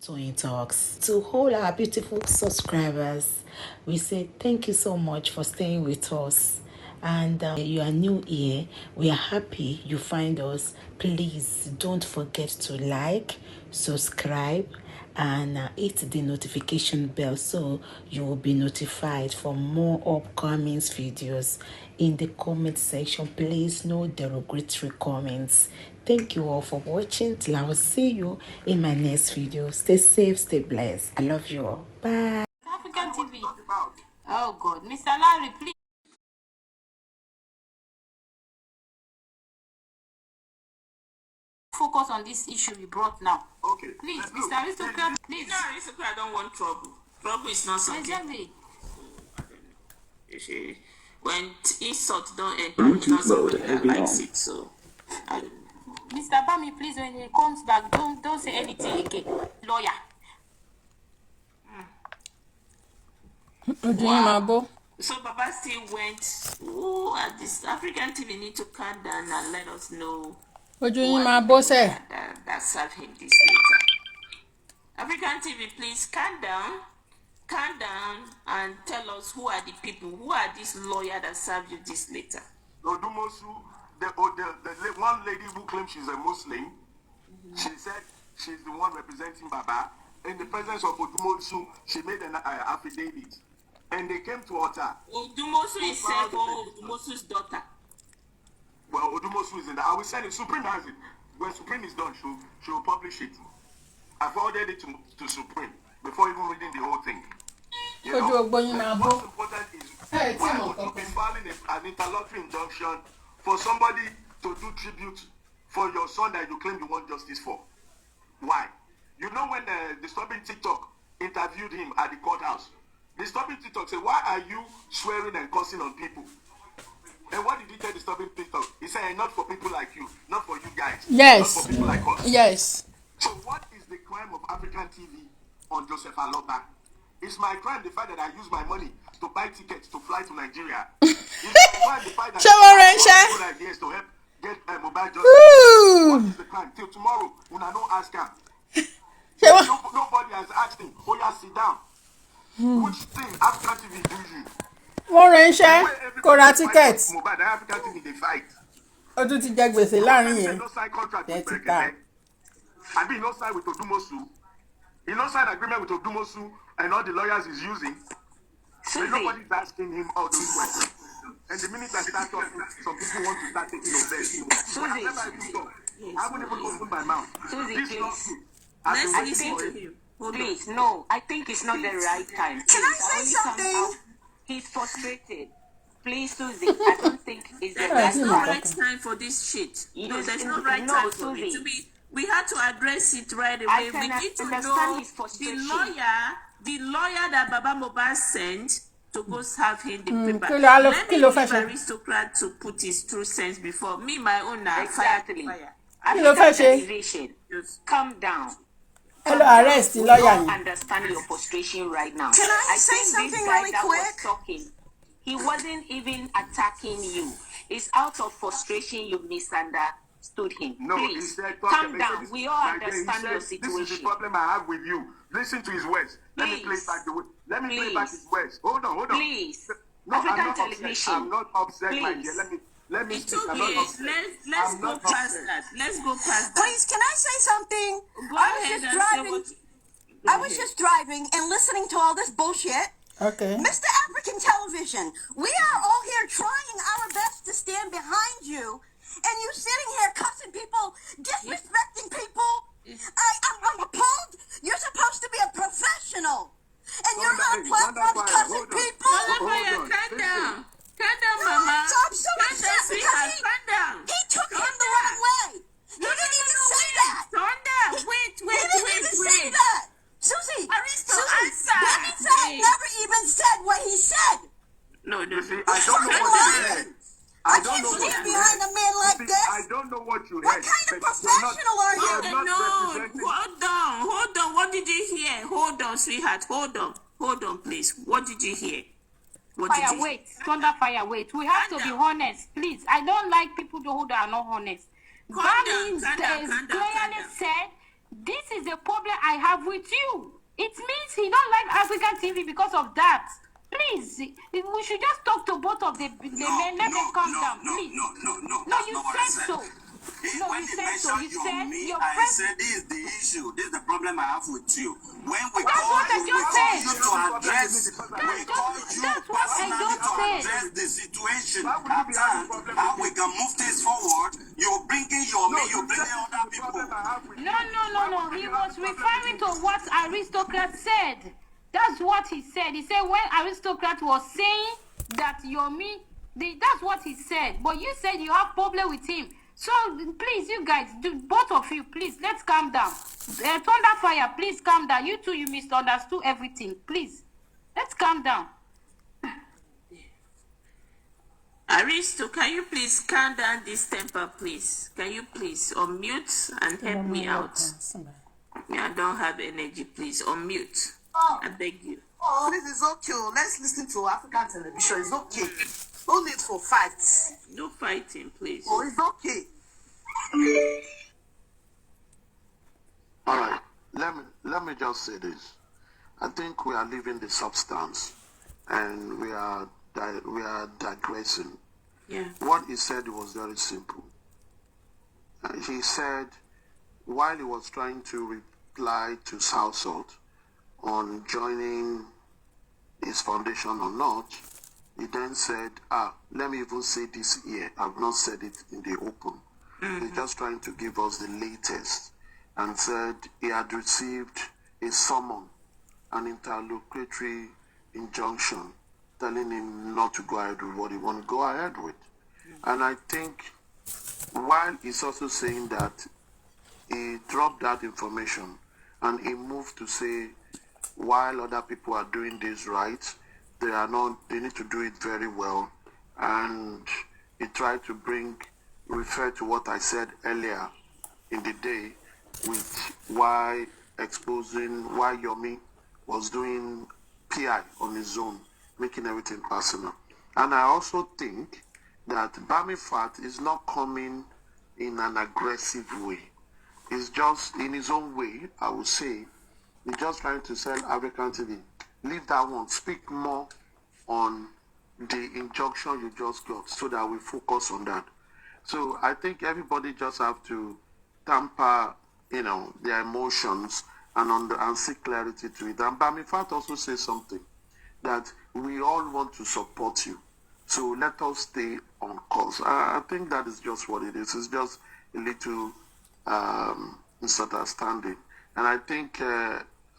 Toyeen Talks. To all our beautiful subscribers, we say thank you so much for staying with us. And you are new here, we are happy you find us. Please don't forget to like, subscribe, and hit the notification bell so you will be notified for more upcoming videos. In the comment section, please no derogatory comments. Thank you all for watching. Till I will see you in my next video. Stay safe, stay blessed. I love you all. Bye. African TV. Oh God, Mr. Larry, please focus on this issue we brought now. Okay. Please, Mr. Aristocrat, please. No, Aristocrat, I don't want trouble. Trouble is not something. Exactly. You see, when insult don't enter, it's not somebody that likes it. So, I don't know. Mr. Bami, please, when he comes back, don't say anything again. Lawyer. Wow. So Baba still went. Oh, at this African TV need to calm down and let us know that serve him this later. African TV, please calm down, and tell us who are the people, who are these lawyers that serve you this later. Odumosu, the one lady who claims she's a Muslim, she said she's the one representing Baba. In the presence of Odumosu, she made an affidavit. And they came to altar. Odumosu is said for Odumosu's daughter. Well, Odumosu is in there. I will send it. Supreme has it. When Supreme is done, she'll publish it. I forwarded it to Supreme before even reading the whole thing. You know, what's important is why would you be filing an interlocutory injunction for somebody to do tribute for your son that you claim you want justice for? Why? You know when Disturbing TikTok interviewed him at the courthouse, Disturbing TikTok said, why are you swearing and cursing on people? And what did he tell Disturbing TikTok? He said, not for people like you, not for you guys. Yes. Not for people like us. Yes. So what is the crime of African TV on Joseph Aloba? It's my crime the fact that I use my money to buy tickets to fly to Nigeria. It's my crime the fact that I use ideas to help get Mohbad justice. What is the crime? Till tomorrow, when I don't ask him. Nobody has asked him. Oh yeah, sit down. Which thing African TV do you? Kora ticket. Mohbad, African TV they fight. Odu ti jẹ gbèsè láàrin yẹn. No sign contract with Brekete. I mean, no sign with Odumosu. He no sign agreement with Odumosu and all the lawyers he's using. But nobody's asking him all those questions. And the minute I start talking, some people want to start taking offense. I haven't even opened my mouth. This lawsuit. Let's listen to him. Please, no, I think it's not the right time. Can I say something? He's frustrated. Please, Susie, I don't think it's the right There's no time. right time for this shit. No, there's no right No, time for it Susie. to be. We had to address it right away. I We can need to understand know his frustration. the lawyer that Baba Mohbad sent to go serve him the paper. Let me Let me Aristocrat to put his true sense before me, my own now. Exactly. Fire. African television, calm down. Hello, arrest the lawyer. I don't understand your frustration right now. Can I say think something this guy really that quick? was talking, he wasn't even attacking you. It's out of frustration you misunderstood him. No, Please, he said, calm down. We all understand your situation. This is the problem I have with you. Listen to his words. Let me play back play back his words. Hold on. Please. No, African I'm not television. upset. I'm not upset, my Please. dear. Let me It's speak. I'm not okay. upset. Let's I'm go not past upset. that. Let's go past that. Please, can I say something? Go I ahead was just and driving. say I was just driving and listening to all this bullshit. Okay. Mr. African Television, we are all here trying our best to stand behind you, and you sitting here cussing people, disrespecting people. I'm appalled. You're supposed to be a professional, and you're on platforms cussing people. Calm down. Calm down, Mama. I'm so Calm down, upset sweetheart. because Calm down. he took him the wrong way. He didn't even say that. Calm down. Wait. He didn't even say that. Susie, Aristo, Susie, answer. Benny said never even said what he said. No. See, I don't know what you heard. I can't stand behind a man like this. I don't know what you heard. What kind of professional are you? Hold on. What did you hear? Hold on, sweetheart. Hold on, please. What did you hear? Fire, wait. Thunder fire, wait. We have to be honest, please. I don't like people who are not honest. Bami clearly said This is the problem I have with you. It means he don't like African TV because of that. Please, we should just talk to both of the men. Let them calm down, please. No. No, That's you not what I said said. so. No, When you he said so. mentioned You said me, your I friend. said this is the issue. This is the problem I have with you. When we That's call what I you, we just call said. you to address. We call you That's what I personally just to said. address the situation at hand. How we can move things forward. You're bringing your me, you're bringing other people. No. He was referring to what Aristocrat said. That's what he said. He said when Aristocrat was saying that you're me, that's what he said. But you said you have problem with him. So please, you guys, both of you, please, let's calm down. Thunderfire, please calm down. You two, you misunderstood everything. Please, let's calm down. Aristo, can you please calm down this temper, please? Can you please unmute and help me out? I don't have energy, please. Unmute. I beg you. Oh, this is okay. Let's listen to African television. It's okay. No need for fights. No fighting, please. Oh, it's okay. All right. Let me just say this. I think we are leaving the substance, and we are digressing. Yeah. What he said was very simple. He said, while he was trying to reply to Southsalt on joining his foundation or not, he then said, let me even say this here. I've not said it in the open. He's just trying to give us the latest, and said he had received a summon, an interlocutory injunction, telling him not to go ahead with what he wants to go ahead with. And I think while he's also saying that he dropped that information and he moved to say, while other people are doing this right, they need to do it very well. And he tried to refer to what I said earlier in the day with why Yomi was doing PI on his own, making everything personal. And I also think that Bami Fat is not coming in an aggressive way. It's just in his own way, I would say. He's just trying to sell African TV. Leave that one. Speak more on the injunction you just got so that we focus on that. So I think everybody just have to tamper, their emotions and seek clarity to it. And Bami Fat also says something that we all want to support you. So let us stay on course. I think that is just what it is. It's just a little misunderstanding. And I think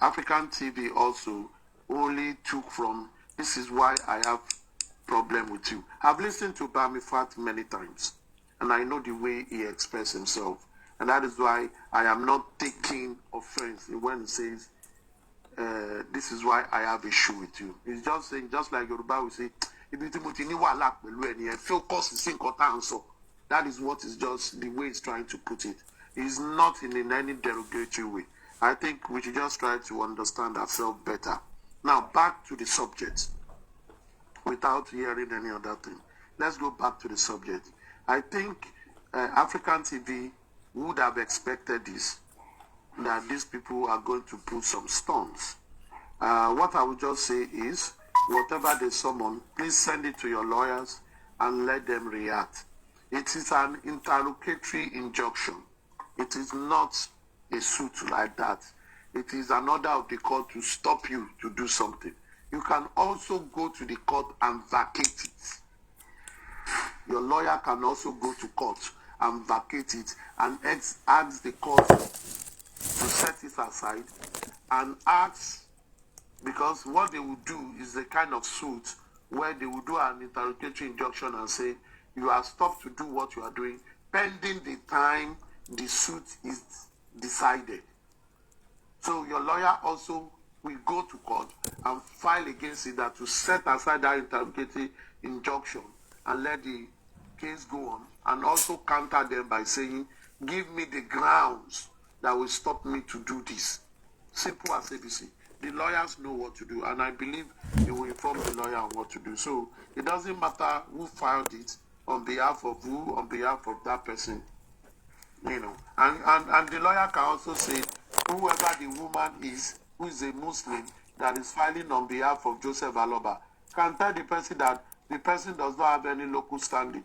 African TV also only took from, this is why I have problem with you. I've listened to Bami Fat many times, and I know the way he expresses himself. And that is why I am not taking offense when he says, this is why I have issue with you. He's just saying, just like Yoruba will say, that is what is just the way he's trying to put it. He's not in any derogatory way. I think we should just try to understand ourselves better. Now, back to the subject, without hearing any other thing. Let's go back to the subject. I think African TV would have expected this, that these people are going to put some stones. What I would just say is, whatever they summon, please send it to your lawyers and let them react. It is an interlocutory injunction. It is not a suit like that. It is an order of the court to stop you to do something. You can also go to the court and vacate it. Your lawyer can also go to court and vacate it and ask the court to set it aside and ask, because what they will do is a kind of suit where they will do an interrogatory injunction and say, you are stopped to do what you are doing pending the time the suit is decided. So your lawyer also will go to court and file against it that to set aside that interrogatory injunction and let the case go on, and also counter them by saying, give me the grounds that will stop me to do this. Simple as ABC. The lawyers know what to do, and I believe they will inform the lawyer on what to do. So it doesn't matter who filed it, on behalf of who, on behalf of that person, And the lawyer can also say, whoever the woman is, who is a Muslim, that is filing on behalf of Joseph Aloba, can tell the person that the person does not have any local standing.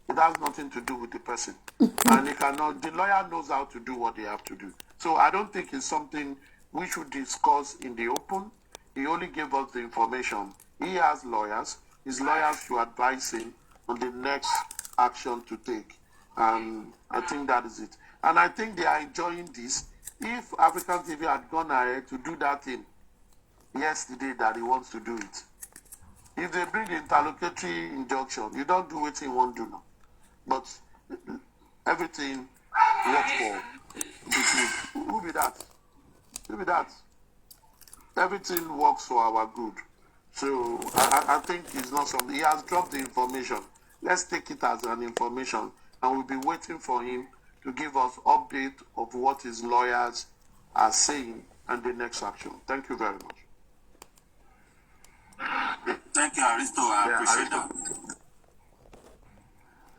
It has nothing to do with the person. And he cannot, the lawyer knows how to do what they have to do. So I don't think it's something we should discuss in the open. He only gave us the information. He has lawyers. His lawyers should advise him on the next action to take. And I think that is it. And I think they are enjoying this. If African TV had gone ahead to do that thing yesterday that he wants to do it, if they bring the interlocutory injunction, you don't do what he won't do now. But everything works for the good. Who be that? Who be that? Everything works for our good. So I think it's not something. He has dropped the information. Let's take it as an information, and we'll be waiting for him to give us update of what his lawyers are saying and the next action. Thank you very much. Thank you, Aristo. I appreciate that.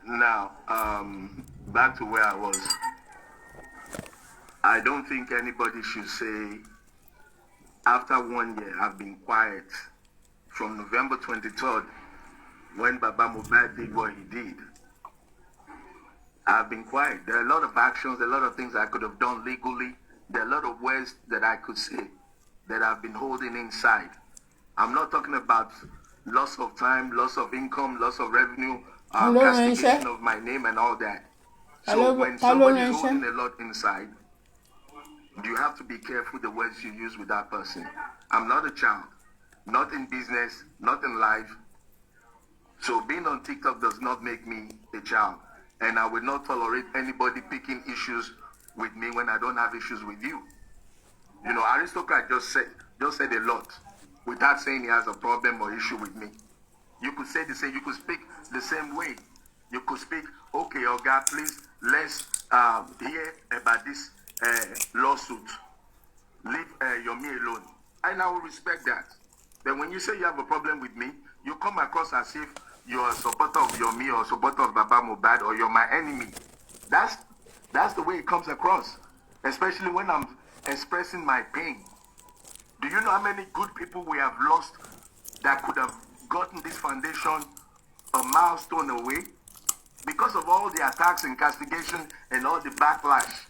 Now, back to where I was. I don't think anybody should say, after 1 year, I've been quiet from November 23rd, when Baba Mohbad did what he did. I've been quiet. There are a lot of actions, a lot of things I could have done legally. There are a lot of words that I could say that I've been holding inside. I'm not talking about loss of time, loss of income, loss of revenue, castigation of my name and all that. So when somebody is holding a lot inside, you have to be careful the words you use with that person. I'm not a child, not in business, not in life. So being on TikTok does not make me a child. And I will not tolerate anybody picking issues with me when I don't have issues with you. You know, Aristocrat just said a lot without saying he has a problem or issue with me. You could say the same, you could speak the same way. You could speak, okay, Oga, please, let's hear about this lawsuit. Leave Yomi alone. And I will respect that. But when you say you have a problem with me, you come across as if you're a supporter of Yomi or a supporter of Baba Mohbad or you're my enemy. That's the way it comes across, especially when I'm expressing my pain. Do you know how many good people we have lost that could have gotten this foundation a milestone away? Because of all the attacks and castigation and all the backlash.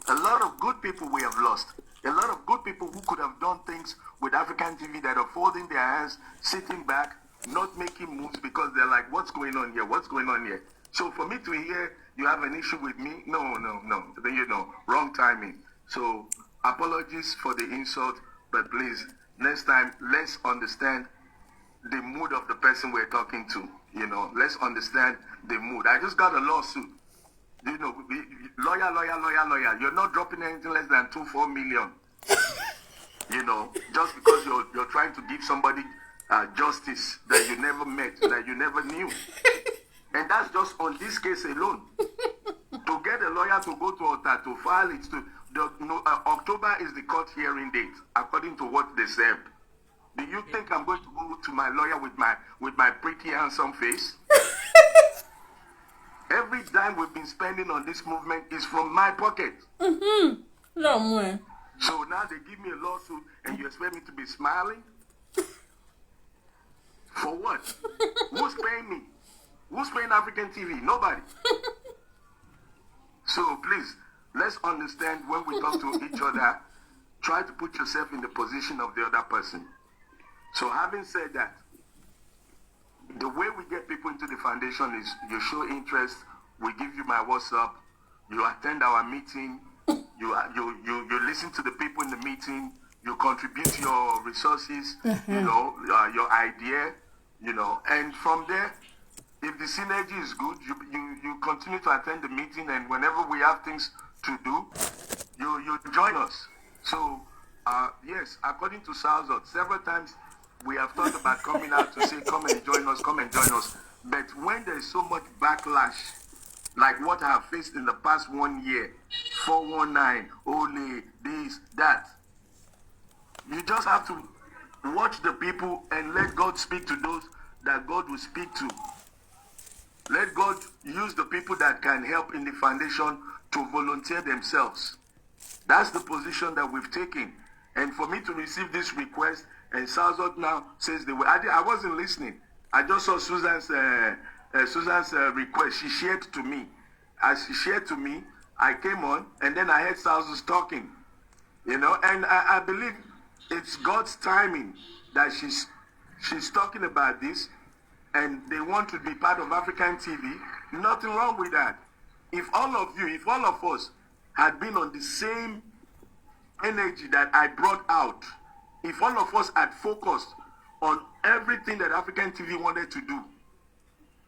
A lot of good people we have lost. A lot of good people who could have done things with African TV that are folding their hands, sitting back, not making moves because they're like, what's going on here? What's going on here? So for me to hear you have an issue with me, no. You know, wrong timing. So apologies for the insult, but please, next time, let's understand the mood of the person we're talking to. You know, let's understand the mood. I just got a lawsuit. You know, lawyer. You're not dropping anything less than 2-4 million. You know, just because you're trying to give somebody justice that you never met, that you never knew. And that's just on this case alone. To get a lawyer to go to Ota to file it to October is the court hearing date, according to what they said. Do you think I'm going to go to my lawyer with my pretty handsome face? Every dime we've been spending on this movement is from my pocket. No more. So now they give me a lawsuit and you expect me to be smiling? For what? Who's paying me? Who's paying African TV? Nobody. So please, let's understand when we talk to each other, try to put yourself in the position of the other person. So having said that, the way we get people into the foundation is you show interest, we give you my WhatsApp, you attend our meeting, you listen to the people in the meeting, you contribute your resources, you know, your idea, you know, and from there, if the synergy is good, you continue to attend the meeting, and whenever we have things to do, you join us. So, yes, according to Salzot, several times we have thought about coming out to say, come and join us. But when there's so much backlash, like what I have faced in the past 1 year, 419, only this, that, you just have to watch the people and let God speak to those that God will speak to. Let God use the people that can help in the foundation to volunteer themselves. That's the position that we've taken. And for me to receive this request, and Southside now says they were, I wasn't listening. I just saw Susan's request. She shared to me. As she shared to me, I came on, and then I heard Southside talking. You know, and I believe it's God's timing that she's talking about this, and they want to be part of African TV. Nothing wrong with that. If all of us had been on the same energy that I brought out, if all of us had focused on everything that African TV wanted to do,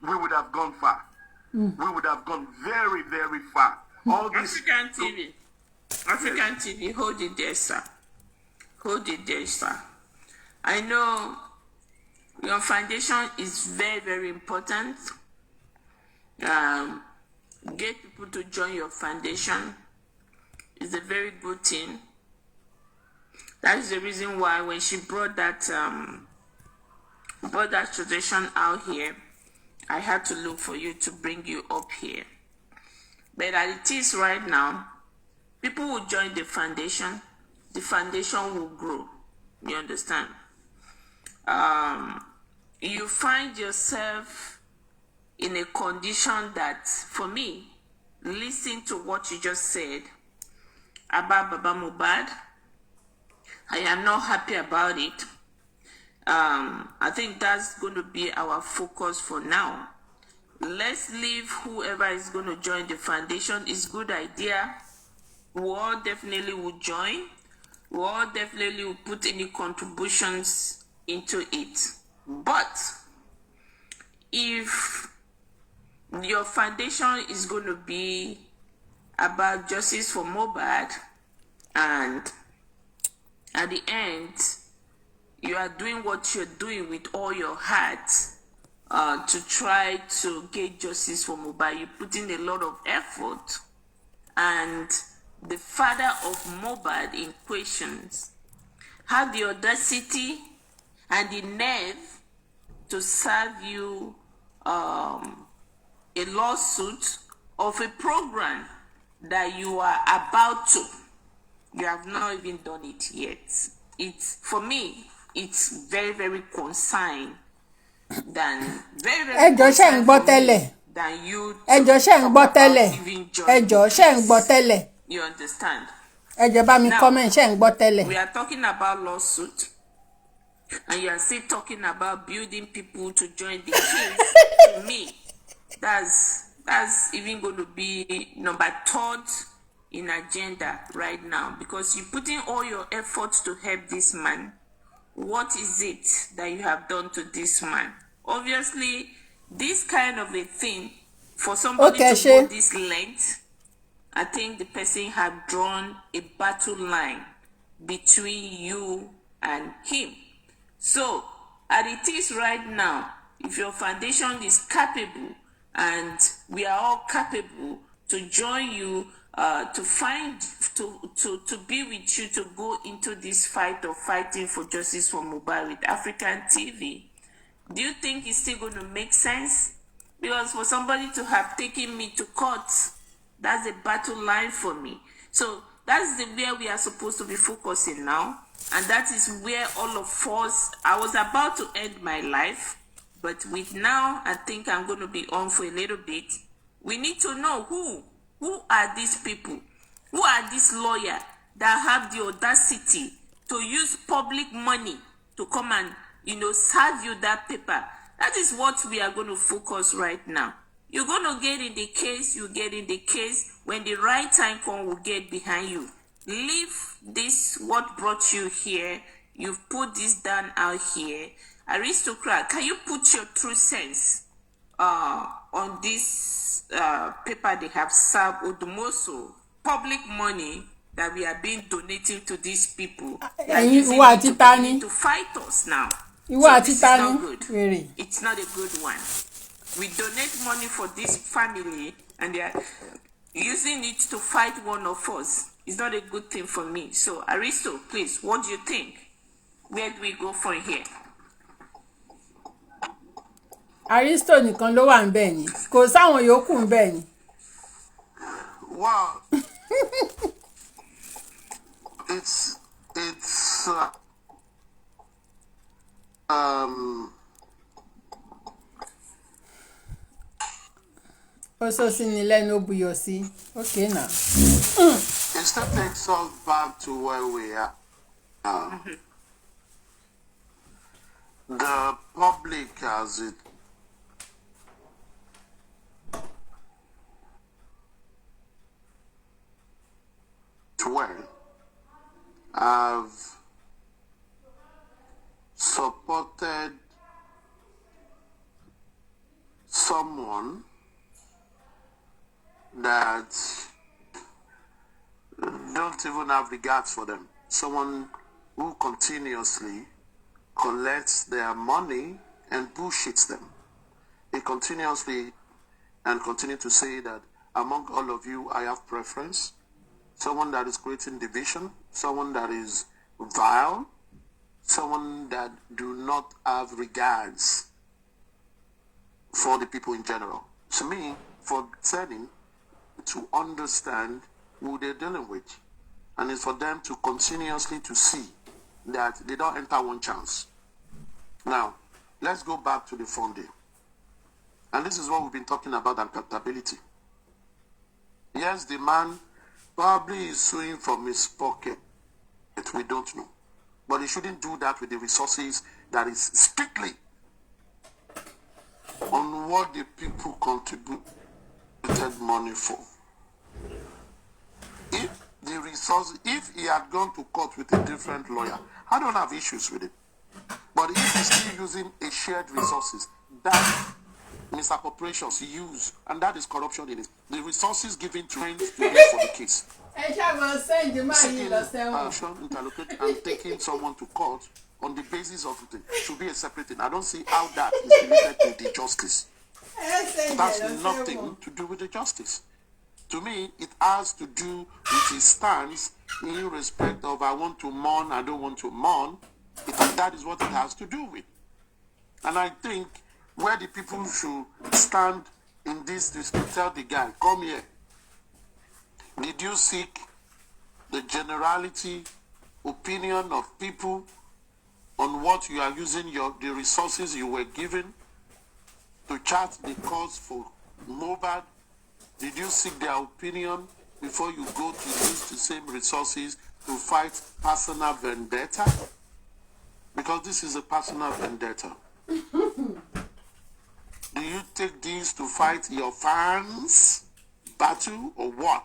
we would have gone far. We would have gone very, very far. All this African TV, hold it there, sir. Hold it there, sir. I know your foundation is very, very important. Get people to join your foundation. It's a very good thing. That is the reason why when she brought that tradition out here, I had to look for you to bring you up here. But as it is right now, people will join the foundation will grow. You understand? You find yourself in a condition that, for me, listen to what you just said about Baba Mohbad. I am not happy about it. I think that's going to be our focus for now. Let's leave whoever is going to join the foundation. It's a good idea. We all definitely will join. We all definitely will put any contributions into it. But if your foundation is going to be about justice for Mohbad, and at the end, you are doing what you're doing with all your heart to try to get justice for Mohbad. You put in a lot of effort, and the father of Mohbad in questions had the audacity and the nerve to serve you a lawsuit of a program that you are about to. You have not even done it yet. It's, for me, it's very, very consigned than very, very consigned than you You understand? Now, we are talking about lawsuit, and you are still talking about building people to join the case. To me, that's even going to be number 3 in agenda right now, because you put in all your efforts to help this man. What is it that you have done to this man? Obviously, this kind of a thing, for somebody to go this length, I think the person had drawn a battle line between you and him. So, as it is right now, if your foundation is capable, and we are all capable to join you, to be with you, to go into this fight of fighting for justice for Mohbad with African TV, do you think it's still going to make sense? Because for somebody to have taken me to court, that's a battle line for me. So that's where we are supposed to be focusing now. And that is where all of us, I was about to end my life, but with now, I think I'm going to be on for a little bit. We need to know who are these people? Who are these lawyers that have the audacity to use public money to come and, serve you that paper? That is what we are going to focus right now. You're going to get in the case, you get in the case. When the right time comes, we'll get behind you. Leave this, what brought you here. You've put this down out here. Aristocrat, can you put your true sense on this paper they have served Odumosu? Public money that we are being donating to these people. They are using it to fight us now. So this is not good. Really? It's not a good one. We donate money for this family, and they are using it to fight one of us. It's not a good thing for me. So, Aristo, please, what do you think? Where do we go from here? Aristo nìkan ló wà ńbẹ̀ ni, kò sáwọn yòókù ńbẹ̀ ni. Wow. it's Also sinile no buyosi. Okay now. It still takes us back to where we are now. The public has it well have supported someone that don't even have regards for them. Someone who continuously collects their money and bullshits them. They continuously and continue to say that among all of you, I have preference. Someone that is creating division, someone that is vile, someone that do not have regards for the people in general. To me, for turning to understand who they're dealing with. And it's for them to continuously to see that they don't enter one chance. Now, let's go back to the funding. And this is what we've been talking about, accountability. Yes, the man probably is suing from his pocket. We don't know. But he shouldn't do that with the resources that is strictly on what the people contributed money for. If the resource, if he had gone to court with a different lawyer, I don't have issues with it. But if he's still using a shared resources that misappropriations use, and that is corruption in it, the resources given to him to pay for the case. Seeking interlocute and taking someone to court on the basis of it should be a separate thing. I don't see how that is related to the justice. It has nothing to do with the justice. To me, it has to do with his stance in respect of I want to mourn, I don't want to mourn. That is what it has to do with. And I think where the people should stand in this is to tell the guy, come here. Did you seek the generality opinion of people on what you are using the resources you were given to chart the cause for Mohbad? Did you seek their opinion before you go to use the same resources to fight personal vendetta? Because this is a personal vendetta. Do you take this to fight your fans' battle or what?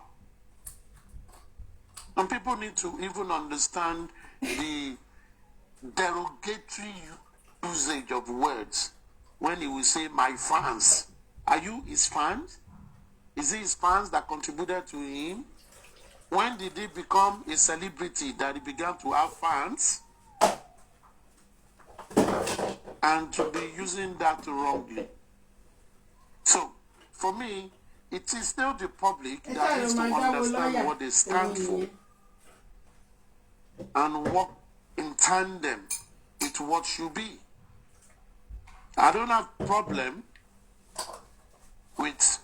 And people need to even understand the derogatory usage of words when he will say, my fans. Are you his fans? Is it his fans that contributed to him? When did he become a celebrity that he began to have fans? And to be using that wrongly. So, for me, it is still the public that needs to understand what they stand for and work in tandem with what should be. I don't have problem with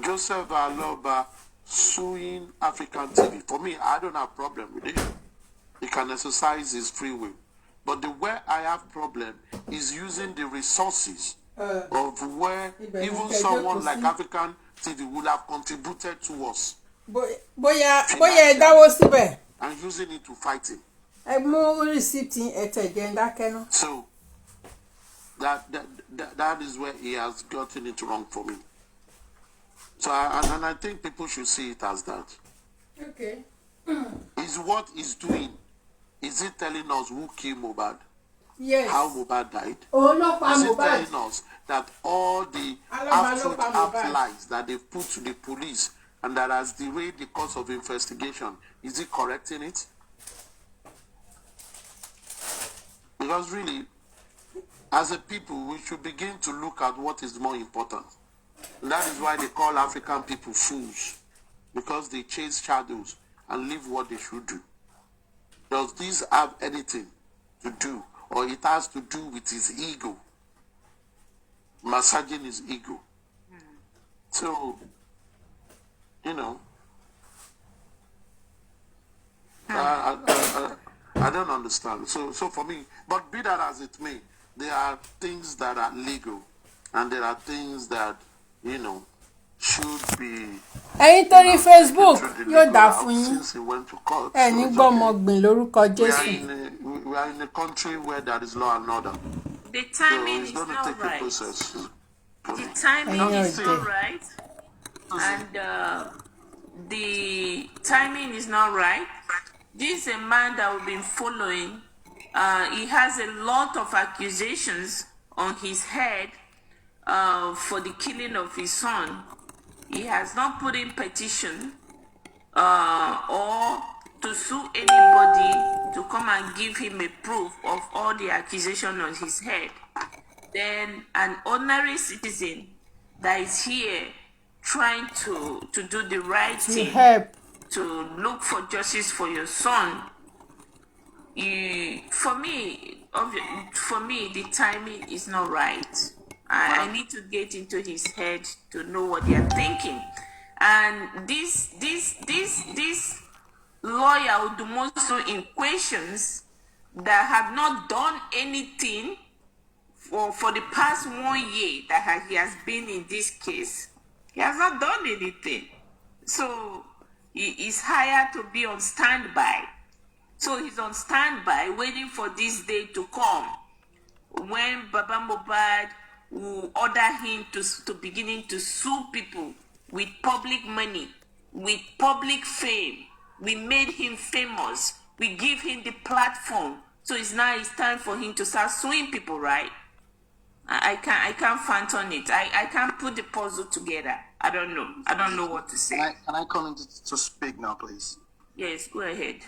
Joseph Aloba suing African TV. For me, I don't have problem with it. He can exercise his free will. But the way I have problem is using the resources of where even someone like African TV would have contributed to us. And using it to fight him. So that is where he has gotten it wrong for me. So and I think people should see it as that. Okay. Is what he's doing. Is it telling us who killed Mohbad? Yes. How Mohbad died? Oh, no, is it telling us that all the half lies that they've put to the police and that has derailed the course of investigation, is it correcting it? Because really, as a people, we should begin to look at what is more important. And that is why they call African people fools. Because they chase shadows and leave what they should do. Does this have anything to do, or it has to do with his ego? Massaging his ego. So, you know, I don't understand. So for me, but be that as it may, there are things that are legal, and there are things that should be. ẹ̀yin torí Facebook yóò dà fún yín Since he went to court, ẹ ní gbọ́mọgbìn lórúkọ Jésù. We are in a country where there is law and order. The timing is not right. The timing is not right. And the timing is not right. This is a man that we've been following. He has a lot of accusations on his head for the killing of his son. He has not put in petition or to sue anybody to come and give him a proof of all the accusation on his head. Then an ordinary citizen that is here trying to do the right thing, to look for justice for your son. For me, the timing is not right. I need to get into his head to know what they are thinking. And this lawyer would do most so in questions that have not done anything for the past 1 year that he has been in this case. He has not done anything. So he is hired to be on standby. So he's on standby waiting for this day to come when Baba Mohbad will order him to beginning to sue people with public money, with public fame. We made him famous. We give him the platform. So it's time for him to start suing people, right? I can't fathom it. I can't put the puzzle together. I don't know. I don't know what to say. Can I come in to speak now, please? Yes, go ahead.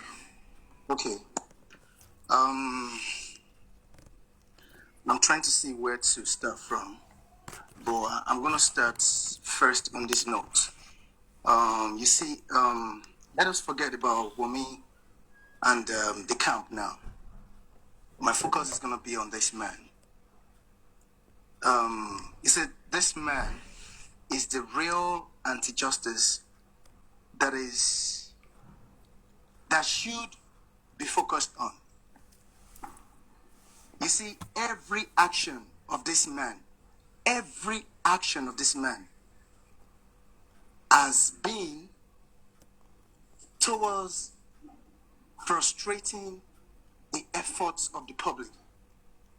Okay. I'm trying to see where to start from, but I'm gonna start first on this note. You see, let us forget about Wumi and the camp now. My focus is gonna be on this man. You said this man is the real anti-justice that should be focused on. You see, every action of this man has been towards frustrating the efforts of the public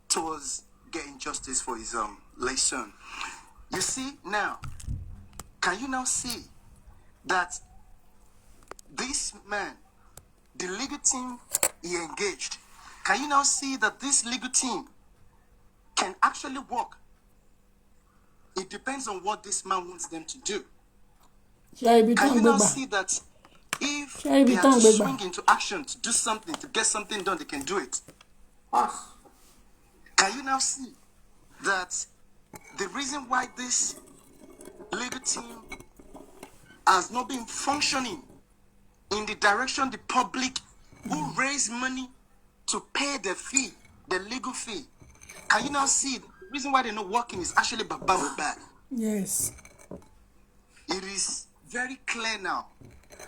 towards getting justice for his late son. You see now, can you now see that this man, the legal team he engaged, can you now see that this legal team can actually work? It depends on what this man wants them to do. Can you now see that if they have to swing into action to do something, to get something done, they can do it? Can you now see that the reason why this legal team has not been functioning in the direction the public who raise money to pay the fee, the legal fee? Can you now see the reason why they're not working is actually Baba Mohbad? Yes. It is very clear now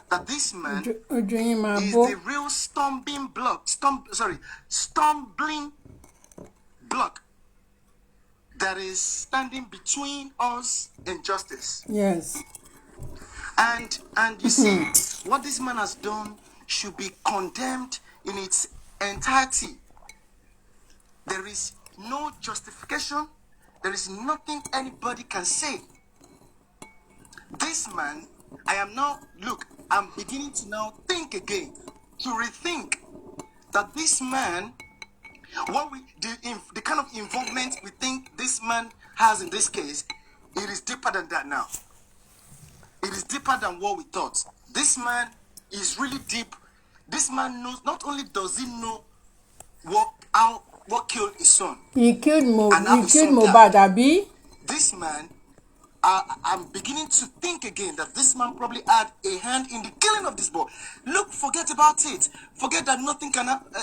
that this man is the real stumbling block that is standing between us and justice. Yes. And you see, what this man has done should be condemned in its entirety. There is no justification. There is nothing anybody can say. This man, I'm beginning to now think again, to rethink that this man, the kind of involvement we think this man has in this case, it is deeper than that now. It is deeper than what we thought. This man is really deep. This man knows, not only does he know what killed his son. He killed Mohbad, Abi. This man, I'm beginning to think again that this man probably had a hand in the killing of this boy. Look, forget about it. Forget that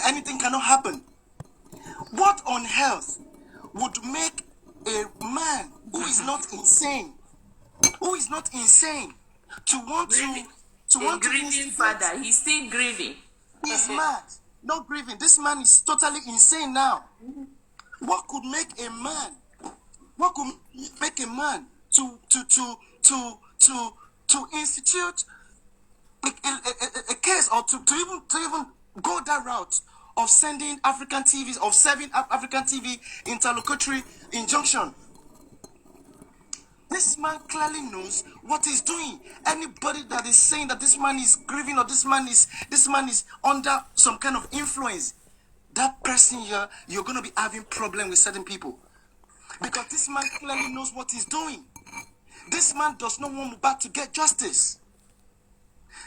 anything cannot happen. What on earth would make a man who is not insane, to want grieving father? He's still grieving. He's mad. No grieving. This man is totally insane now. What could make a man? What could make a man to institute a case, or to even go that route of sending African TVs, of serving African TV interlocutory injunction? This man clearly knows what he's doing. Anybody that is saying that this man is grieving, or this man is under some kind of influence, that person here, you're going to be having problem with certain people, because this man clearly knows what he's doing. This man does not want Mohbad to get justice.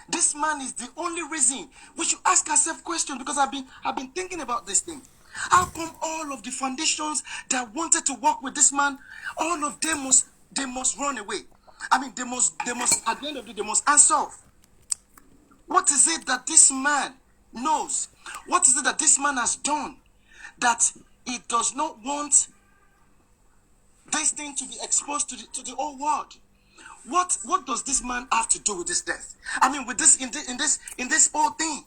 This man is the only reason. We should ask ourselves questions, because I've been thinking about this thing. How come all of the foundations that wanted to work with this man, all of them must run away? I mean, they must at the end of the day, they must answer off. What is it that this man knows? What is it that this man has done that he does not want this thing to be exposed to the whole world? What does this man have to do with this death? I mean, with this in this whole thing.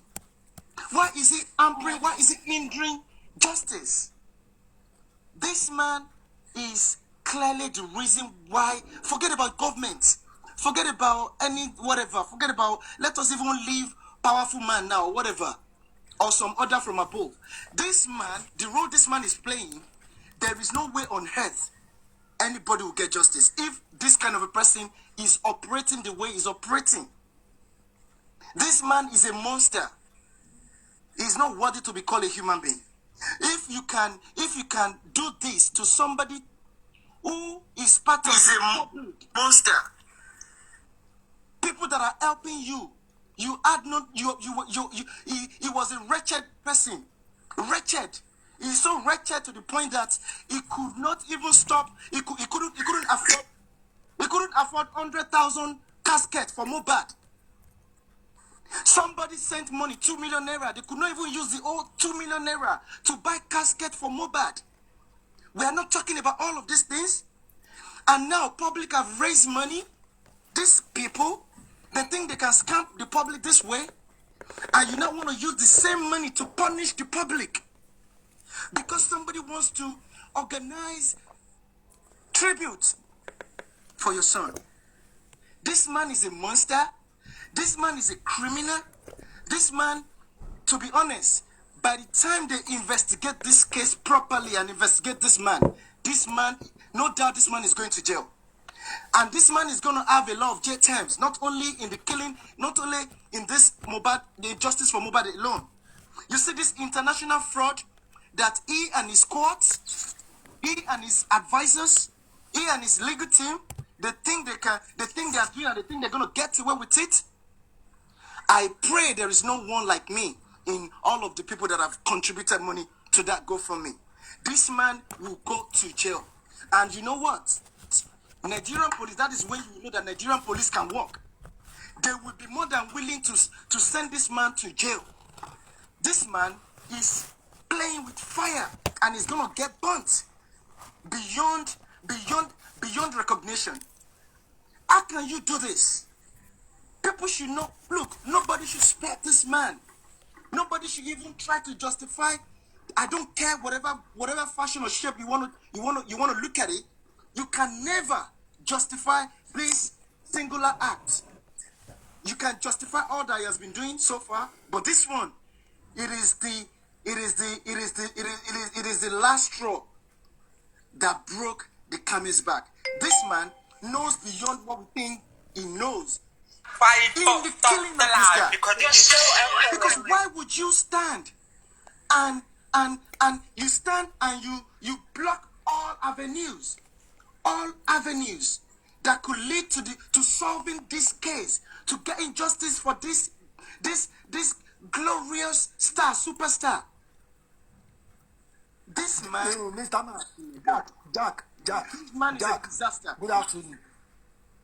Why is he hampering? Why is he hindering justice? This man is clearly the reason why. Forget about government. Forget about any whatever. Forget about, let us even leave powerful man now, or whatever, or some other from above. This man, the role this man is playing, there is no way on earth anybody will get justice if this kind of a person is operating the way he's operating. This man is a monster. He's not worthy to be called a human being. If you can do this to somebody who is part of a monster, people that are helping you, he was a wretched person. Wretched. He's so wretched to the point that he could not even stop. He couldn't afford 100,000 casket for Mohbad. Somebody sent money, 2 million naira. They could not even use the old 2 million naira to buy casket for Mohbad. We are not talking about all of these things. And now public have raised money. These people, they think they can scam the public this way. And you now want to use the same money to punish the public. Because somebody wants to organize tribute for your son. This man is a monster. This man is a criminal. This man, to be honest, by the time they investigate this case properly and investigate this man, no doubt this man is going to jail. And this man is going to have a lot of jail terms, not only in the killing, not only in this Mohbad, the justice for Mohbad alone. You see this international fraud that he and his courts, he and his advisors, he and his legal team, they think they are doing, and they think they're going to get away with it. I pray there is no one like me in all of the people that have contributed money to that GoFundMe. This man will go to jail. And you know what? Nigerian police, that is when you know that Nigerian police can work. They will be more than willing to send this man to jail. This man is playing with fire and is going to get burnt beyond recognition. How can you do this? People should know. Look, nobody should spare this man. Nobody should even try to justify. I don't care whatever fashion or shape you want to look at it. You can never justify this singular act. You can justify all that he has been doing so far, but this one, it is the last straw that broke the camel's back. This man knows beyond what we think he knows. In the killing of this guy. Because why would you stand and you block all avenues that could lead to solving this case, to getting justice for this glorious superstar. This man, Mr. Man, Jack. This man is a disaster. Good afternoon.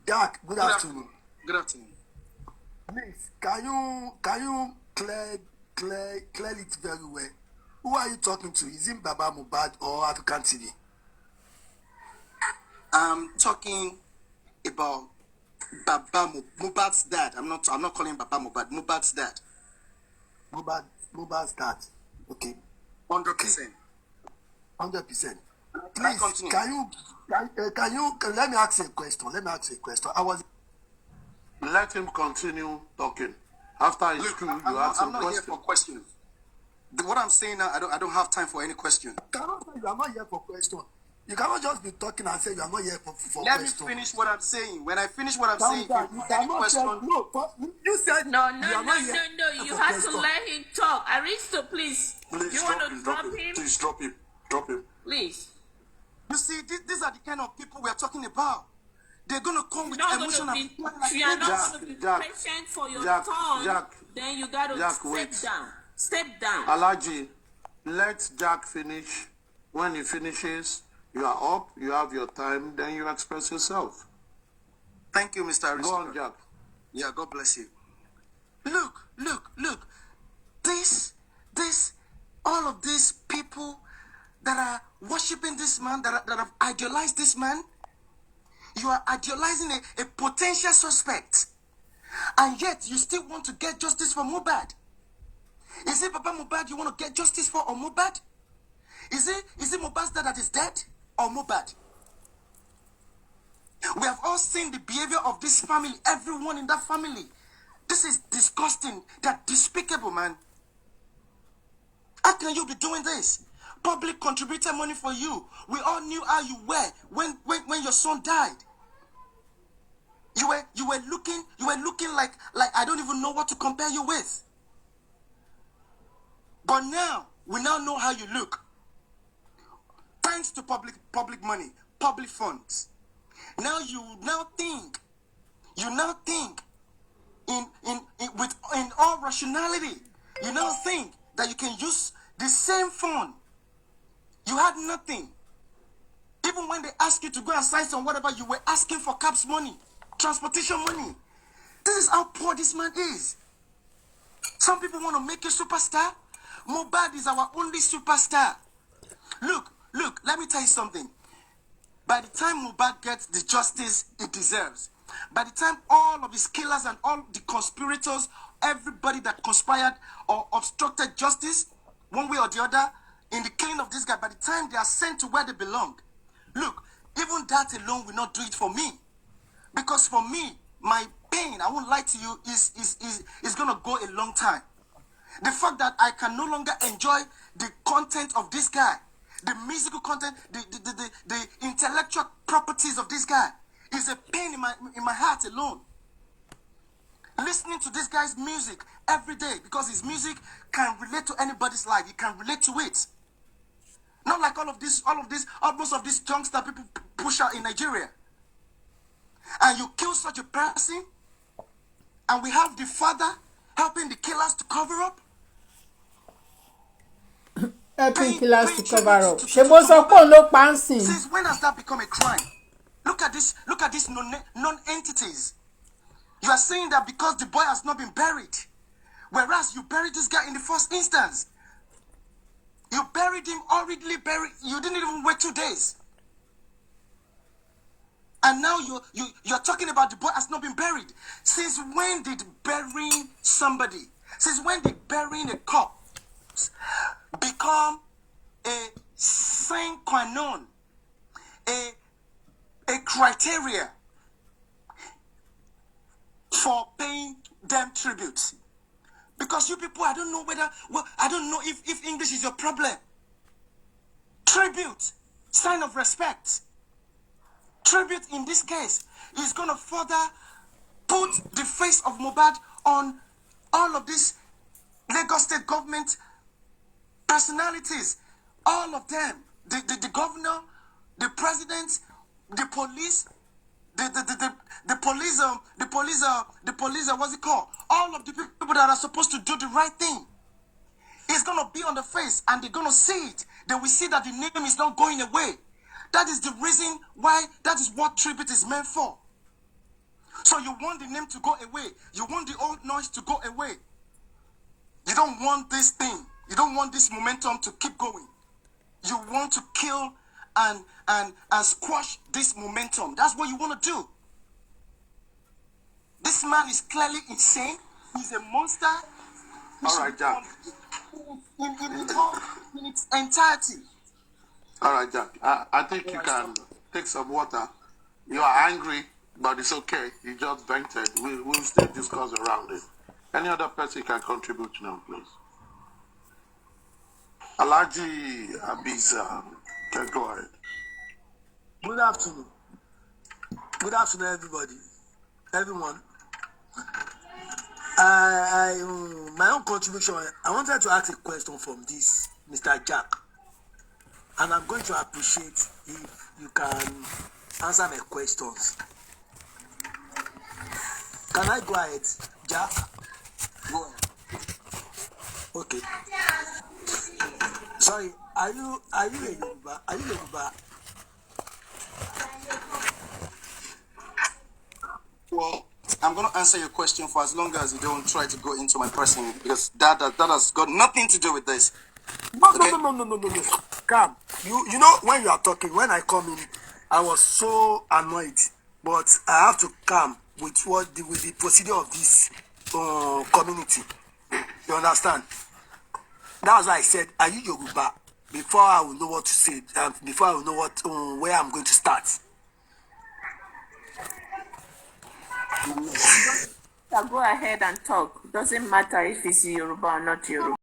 Jack, good afternoon. Good afternoon. Please, can you clear it very well? Who are you talking to? Is it Baba Mohbad or African TV? I'm talking about Mohbad's dad. I'm not calling Baba Mohbad. Mohbad's dad. Mohbad's dad. Okay. 100%. 100%. Can I Please, continue? let me ask you a question. Let him continue talking. After his Look, crew, you I'm ask him not here for questions. What I'm saying now, I don't have time for any question. You are not here for question. You cannot just be talking and say you are not here for Let question. me finish what I'm saying. When I finish what I'm Calm saying, down. if you You have any cannot question, you said No. you are not here You for have to question. let him talk. Aristo, please. Please You want to drop him? Please drop him. Drop him. Please. you see, these are the kind of people we're talking about. They're going to come with emotion and You are not going to be patient for your turn. Then you got to step down. Step down. Alaji, let Jack finish. When he finishes, you are up, you have your time, then you express yourself. Thank you, Mr. Aristo. Go on, Jack. Yeah, God bless you. Look. All of these people that are worshiping this man, that have idealized this man, you are idealizing a potential suspect. And yet, you still want to get justice for Mohbad. Is it Papa Mohbad you want to get justice for, or Mohbad? Is it Mohbad's dad that is dead, or Mohbad? We have all seen the behavior of this family, everyone in that family. This is disgusting. They're despicable, man. How can you be doing this? Public contributed money for you. We all knew how you were when your son died. You were looking like I don't even know what to compare you with. But now we now know how you look. Thanks to public money, public funds. Now you think in all rationality, you now think that you can use the same fund. You had nothing. Even when they ask you to go and sign some whatever, you were asking for cabs money, transportation money. This is how poor this man is. Some people want to make you superstar. Mohbad is our only superstar. Look, let me tell you something. By the time Mohbad gets the justice it deserves, by the time all of his killers and all the conspirators, everybody that conspired or obstructed justice, one way or the other, in the killing of this guy, by the time they are sent to where they belong, look, even that alone will not do it for me. Because for me, my pain, I won't lie to you, is going to go a long time. The fact that I can no longer enjoy the content of this guy, the musical content, the intellectual properties of this guy, is a pain in my heart alone. Listening to this guy's music every day, because his music can relate to anybody's life. You can relate to it. Not like most of these junks that people push out in Nigeria. And you kill such a person, and we have the father helping the killers to cover up. Helping killers to cover up. Since when has that become a crime? Look at this non-entities. You are saying that because the boy has not been buried, whereas you buried this guy in the first instance. You buried him, horridly buried. You didn't even wait 2 days. And now you're talking about the boy has not been buried. Since when did burying somebody, since when did burying a corpse become a sine qua non, a criteria for paying them tribute? Because you people, I don't know if English is your problem. Tribute, sign of respect. Tribute in this case is going to further put the face of Mohbad on all of these Lagos State government personalities. All of them. The governor, the president, the police, the police, what's it called? All of the people that are supposed to do the right thing. It's going to be on the face, and they're going to see it. They will see that the name is not going away. That is the reason why, that is what tribute is meant for. So you want the name to go away. You want the old noise to go away. You don't want this thing. You don't want this momentum to keep going. You want to kill and squash this momentum. That's what you want to do. This man is clearly insane. He's a monster. All right, Jack. In its entirety. All right, Jack. I think you can take some water. You are angry, but it's okay. You just vented. We'll still discuss around it. Any other person can contribute now, please. Alaji Abiza, can go ahead. Good afternoon. Good afternoon, everybody. Everyone. My own contribution, I wanted to ask a question from this Mr. Jack. And I'm going to appreciate if you can answer my questions. Can I go ahead, Jack? Go ahead. Okay. Sorry, are you a Yoruba? Are you Yoruba? Well, I'm going to answer your question for as long as you don't try to go into my person, because that has got nothing to do with this. No. Come. You know, when you are talking, when I come in, I was so annoyed. But I have to come with the procedure of this community. You understand? That's why I said, are you Yoruba? Before I will know what to say, before I will know where I'm going to start. Go ahead and talk. Doesn't matter if it's Yoruba or not Yoruba.